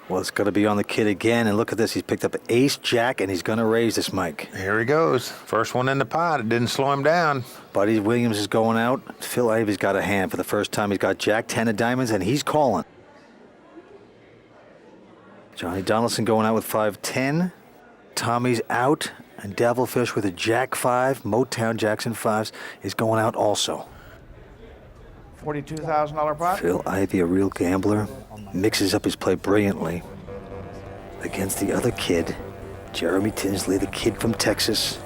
Well, it's going to be on the kid again, and look at this. He's picked up ace, jack, and he's going to raise this, Mike. Here he goes. First one in the pot. It didn't slow him down. Buddy Williams is going out. Phil Ivey's got a hand for the first time. He's got jack 10 of diamonds, and he's calling. Johnny Donaldson going out with 5-10. Tommy's out, and Devilfish with a jack 5. Motown Jackson 5s is going out also. $42,000 pot. Phil Ivey, a real gambler, mixes up his play brilliantly against the other kid, Jeremy Tinsley, the kid from Texas.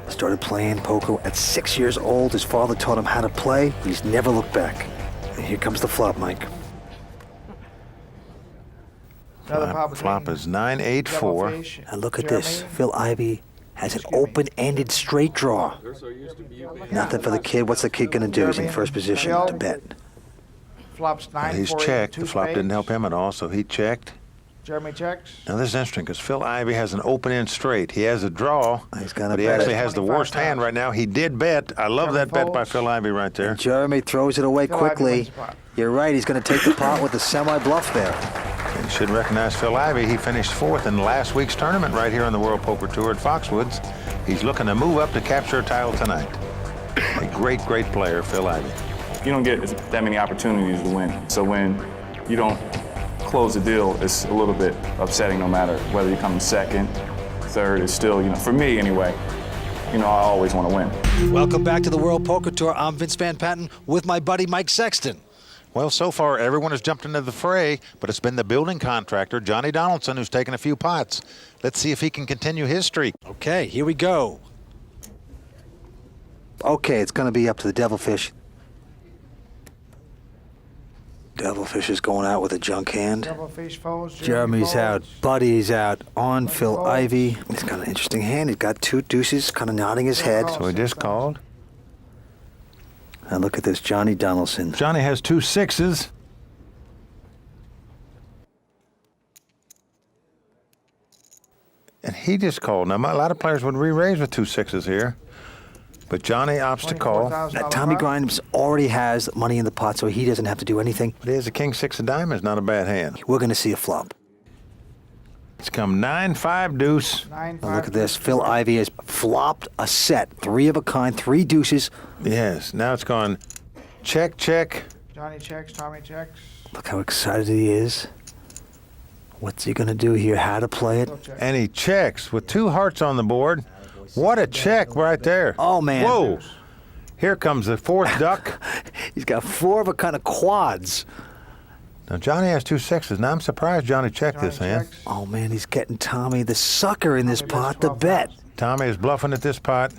Started playing poker at 6 years old. His father taught him how to play. He's never looked back. And here comes the flop, Mike. Flop is 9-8-4. And look at this. Phil Ivey has an open-ended straight draw. Nothing for the kid. What's the kid going to do? He's in first position to bet. Flops 9. He's checked. The flop didn't help him at all, so he checked. Jeremy checks. Now this is interesting because Phil Ivey has an open-end straight. He has a draw, but he actually has the worst hand right now. He did bet. I love that bet by Phil Ivey right there. And Jeremy throws it away quickly. You're right. He's going to take the pot with the semi-bluff there. You should recognize Phil Ivey. He finished 4th in last week's tournament right here on the World Poker Tour at Foxwoods. He's looking to move up to capture a title tonight. A great, great player, Phil Ivey. You don't get that many opportunities to win. So when you don't close the deal, it's a little bit upsetting no matter whether you come in second, third. It's still, for me anyway, I always want to win. Welcome back to the World Poker Tour. I'm Vince Van Patten with my buddy Mike Sexton. Well, so far, everyone has jumped into the fray, but it's been the building contractor, Johnny Donaldson, who's taken a few pots. Let's see if he can continue his streak. Okay, here we go. Okay, it's going to be up to the Devilfish. Devilfish is going out with a junk hand. Devilfish folds. Jeremy's out. Buddy's out. On Phil Ivey. He's got an interesting hand. He's got 2 deuces, kind of nodding his head. So he just called. And look at this, Johnny Donaldson. Johnny has 2 6s. And he just called. Now, a lot of players would re-raise with 2 6s here. But Johnny opts to call. Now, Tommy Grimes already has money in the pot, so he doesn't have to do anything. But he has a king 6 of diamonds, not a bad hand. We're going to see a flop. It's come 9-5 deuce. And look at this. Phil Ivey has flopped a set. 3 of a kind, 3 deuces. Yes, now it's gone check, check. Johnny checks, Tommy checks. Look how excited he is. What's he going to do here? How to play it? And he checks with 2 hearts on the board. What a check right there. Oh, man. Whoa. Here comes the 4th duck. He's got 4 of a kind of quads. Now, Johnny has 2 6s. Now, I'm surprised Johnny checked this hand. Oh, man, he's getting Tommy, the sucker in this pot, to bet. Tommy is bluffing at this pot.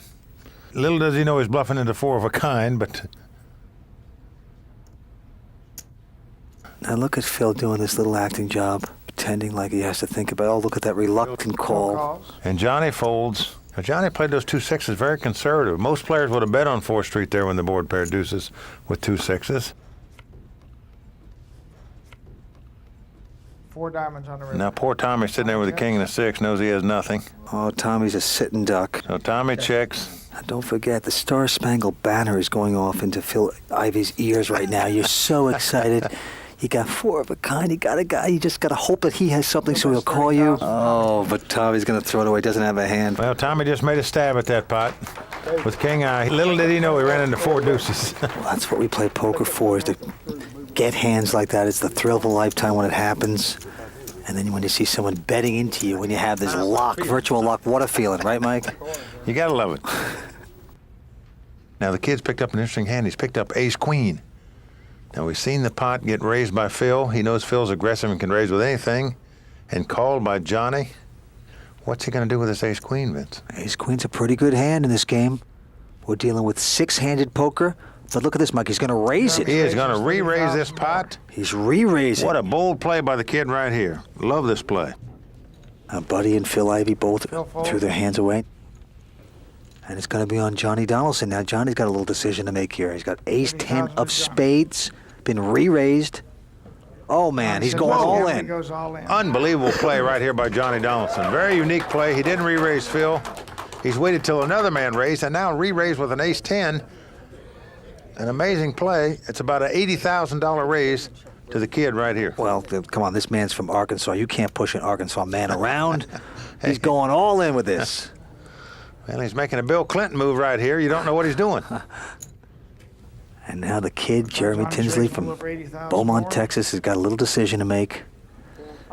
Little does he know he's bluffing into 4 of a kind, but... Now, look at Phil doing this little acting job, pretending like he has to think about, oh, look at that reluctant call. And Johnny folds. Now, Johnny played those 2 6s very conservative. Most players would have bet on 4th Street there when the board paired deuces with 2 6s. 4 diamonds on the river. Now, poor Tommy sitting there with a king and a 6, knows he has nothing. Oh, Tommy's a sitting duck. So Tommy checks. Now, don't forget, the Star Spangled Banner is going off into Phil Ivey's ears right now. You're so excited. You got 4 of a kind. You got a guy. You just got to hope that he has something so he'll call you. Oh, but Tommy's going to throw it away. Doesn't have a hand. Well, Tommy just made a stab at that pot with king eye. Little did he know he ran into 4 deuces. Well, that's what we play poker for, is to get hands like that. It's the thrill of a lifetime when it happens. And then when you see someone betting into you, when you have this lock, virtual lock, what a feeling, right, Mike? You got to love it. Now, the kid's picked up an interesting hand. He's picked up ace-queen. Now, we've seen the pot get raised by Phil. He knows Phil's aggressive and can raise with anything. And called by Johnny. What's he going to do with this ace-queen, Vince? Ace-queen's a pretty good hand in this game. We're dealing with 6-handed poker. But look at this, Mike. He's going to raise it. He is going to re-raise this pot. He's re-raising. What a bold play by the kid right here. Love this play. Buddy and Phil Ivey both threw their hands away. And it's going to be on Johnny Donaldson. Now, Johnny's got a little decision to make here. He's got ace-10 of spades, been re-raised. Oh, man, he's going all in. Unbelievable play right here by Johnny Donaldson. Very unique play. He didn't re-raise Phil. He's waited till another man raised, and now re-raised with an ace-10. An amazing play. It's about an $80,000 raise to the kid right here. Well, come on, this man's from Arkansas. You can't push an Arkansas man around. He's going all in with this. Well, he's making a Bill Clinton move right here. You don't know what he's doing. And now the kid, Jeremy Johnny Tinsley Checks from will up 80,000 Beaumont, more. Texas, has got a little decision to make.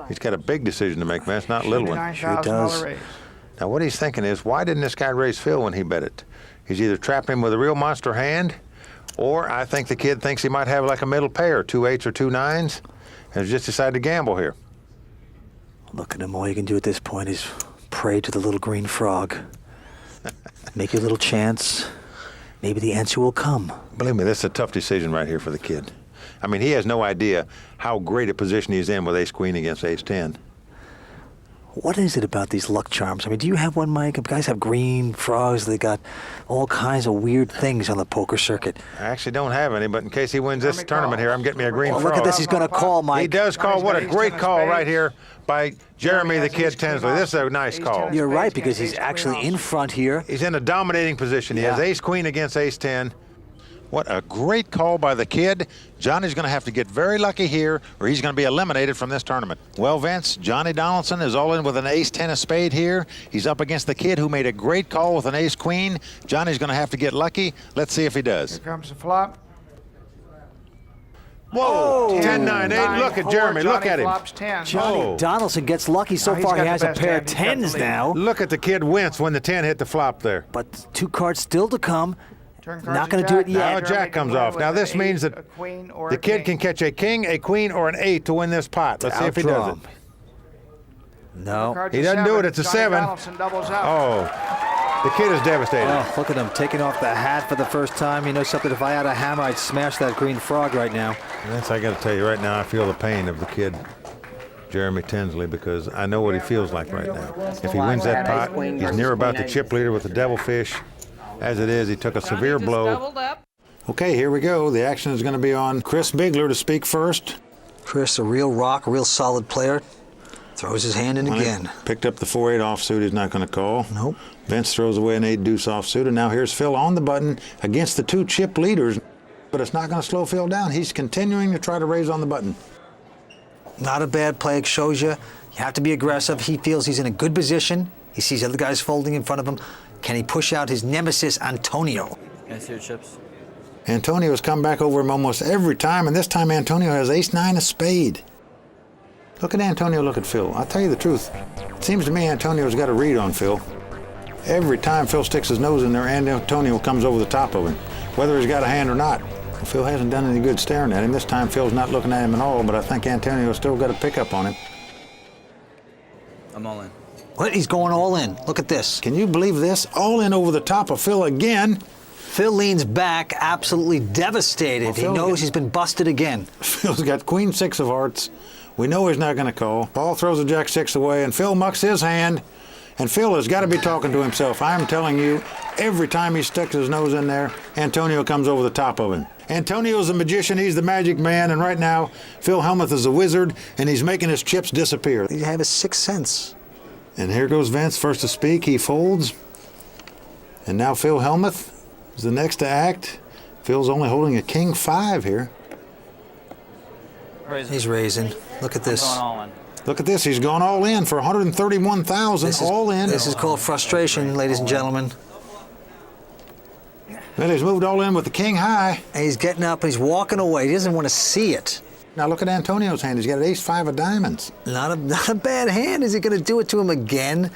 He's got a big decision to make, man. It's not a little one. $79,000 does. raise. Now, what he's thinking is, why didn't this guy raise Phil when he bet it? He's either trapping him with a real monster hand, or I think the kid thinks he might have like a middle pair, 2 8s or 2 9s, and has just decided to gamble here. Look at him. All you can do at this point is pray to the little green frog. Make your little chance. Maybe the answer will come. Believe me, this is a tough decision right here for the kid. I mean, he has no idea how great a position he's in with ace-queen against ace-10. What is it about these luck charms? I mean, do you have one, Mike? Guys have green frogs. They got all kinds of weird things on the poker circuit. I actually don't have any, but in case he wins this tournament here, I'm getting me a green Oh, frog. look at this. He's going to call, Mike. He does call. What a great call right here by Jeremy the Kid Ace queen Tinsley. off. This is a nice Ace call. ten. You're right, Spades because he's against ace actually queen in off. front here. He's in a dominating position. He has Yeah. ace-queen against ace-10. What a great call by the kid. Johnny's going to have to get very lucky here, or he's going to be eliminated from this tournament. Well, Vince, Johnny Donaldson is all in with an ace-10 of spade here. He's up against the kid who made a great call with an ace-queen. Johnny's going to have to get lucky. Let's see if he does. Here comes the flop. Whoa, 10, 9, 8. Nine, Look at four, Jeremy. Look Johnny at him. flops 10. Johnny Oh. Donaldson gets lucky. So Now he's far, he got has the a best pair of hand. He's got the tens lead. now. Look at the kid wince when the 10 hit the flop there. But 2 cards still to come. Turn cards Not to going to do it jack. yet. Now a Jeremy jack can comes win off. with Now an this eight, means that a queen, or the a kid king. can catch a king, a queen, or an 8 to win this pot. Let's see if he Outdraw does him. it. No. Cards He a doesn't do seven. it. It's a Johnny 7. Donaldson doubles up. Oh, the kid is devastated. Oh, look at him taking off the hat for the first time. You know something? If I had a hammer, I'd smash that green frog right now. Vince, I got to tell you right now, I feel the pain of the kid, Jeremy Tinsley, because I know what he feels like right now. If he wins that pot, he's near about the chip leader with the devilfish. As it is, he took a severe blow. Okay, here we go. The action is going to be on Chris Bigler to speak first. Chris, a real rock, a real solid player. Throws his hand in again. Picked up the 4-8 offsuit. He's not going to call. Nope. Vince throws away an 8 deuce offsuit, and now here's Phil on the button against the 2 chip leaders. But it's not going to slow Phil down. He's continuing to try to raise on the button. Not a bad play. It shows you have to be aggressive. He feels he's in a good position. He sees other guys folding in front of him. Can he push out his nemesis, Antonio? Can I see your chips? Antonio's come back over him almost every time, and this time Antonio has ace-9 of spade. Look at Antonio, look at Phil. I'll tell you the truth. It seems to me Antonio's got a read on Phil. Every time Phil sticks his nose in there, Antonio comes over the top of him, whether he's got a hand or not. Well, Phil hasn't done any good staring at him. This time Phil's not looking at him at all, but I think Antonio's still got a pickup on him. I'm all in. What? He's going all in. Look at this. Can you believe this? All in over the top of Phil again. Phil leans back, absolutely devastated. Well, He Phil- knows he's been busted again. Phil's got queen 6 of hearts. We know he's not going to call. Paul throws a jack 6 away, and Phil mucks his hand. And Phil has got to be talking to himself. I'm telling you, every time he sticks his nose in there, Antonio comes over the top of him. Antonio's the magician, he's the magic man, and right now, Phil Hellmuth is a wizard, and he's making his chips disappear. He have his sixth sense. And here goes Vince, first to speak, he folds. And now Phil Hellmuth is the next to act. Phil's only holding a king 5 here. He's raising. Look at this. Going all in. Look at this, he's gone all in for 131,000, This is, all in. This is called frustration, ladies and gentlemen. Well, he's moved all in with the king high. And he's getting up and he's walking away. He doesn't want to see it. Now look at Antonio's hand. He's got an ace-5 of diamonds. Not a bad hand. Is he going to do it to him again?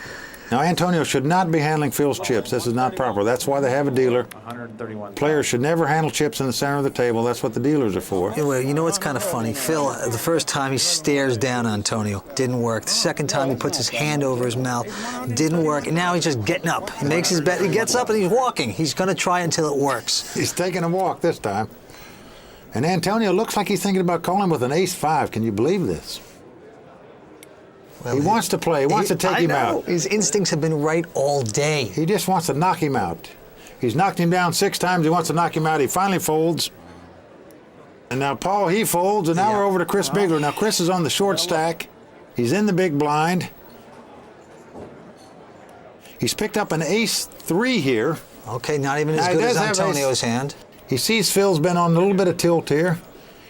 Now Antonio should not be handling Phil's chips. This is not proper. That's why they have a dealer. 131. Players should never handle chips in the center of the table. That's what the dealers are for. Anyway, you know what's kind of funny? Phil, the first time he stares down Antonio. Didn't work. The second time he puts his hand over his mouth. Didn't work. And now he's just getting up. He makes his bet. He gets up and he's walking. He's going to try until it works. He's taking a walk this time. And Antonio looks like he's thinking about calling with an ace-5. Can you believe this? Well, He wants to play. He wants to take him out. His instincts have been right all day. He just wants to knock him out. He's knocked him down 6 times. He wants to knock him out. He finally folds. And now Paul, he folds. And now Yeah. we're over to Chris Bigler. Now Chris is on the short stack. He's in the big blind. He's picked up an ace-3 here. Okay, not even as Now, he good does as have Antonio's hand. He sees Phil's been on a little bit of tilt here.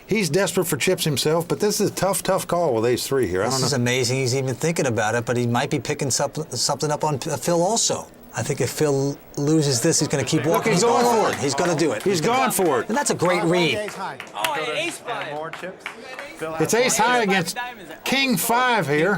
He's desperate for chips himself, but this is a tough call with ace-3 here. I This don't know. is amazing. He's even thinking about it, but he might be picking something up on Phil also. I think if Phil loses this, he's going to keep walking. he's going for it. He's going to do it. He's gone for it. And that's a great read. Oh, ace 5. More chips. It's ace high against king 5 here.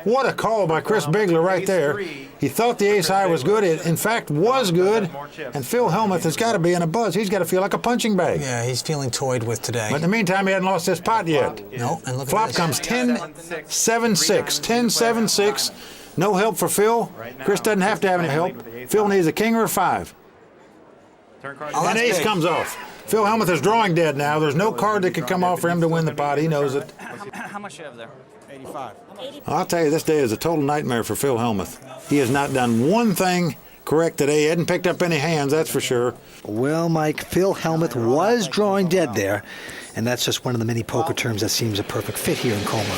What a call by Chris Bigler right there. He thought the ace high was good. It, in fact, was good. And Phil Hellmuth has got to be in a buzz. He's got to feel like a punching bag. Yeah, he's feeling toyed with today. But in the meantime, he hadn't lost his pot yet. No, and look Flop at this. comes 10-7-6. 10-7-6. No help for Phil. Chris doesn't have to have any help. Phil needs a king or a 5. Oh, And that's ace big. comes off. Phil Hellmuth is drawing dead now. There's no card that could come off for him to win the pot. He knows it. How much you have there? 85. I'll tell you, this day is a total nightmare for Phil Hellmuth. He has not done one thing correct today. He hadn't picked up any hands, that's for sure. Well, Mike, Phil Hellmuth was drawing dead there, and that's just one of the many poker terms that seems a perfect fit here in Colma.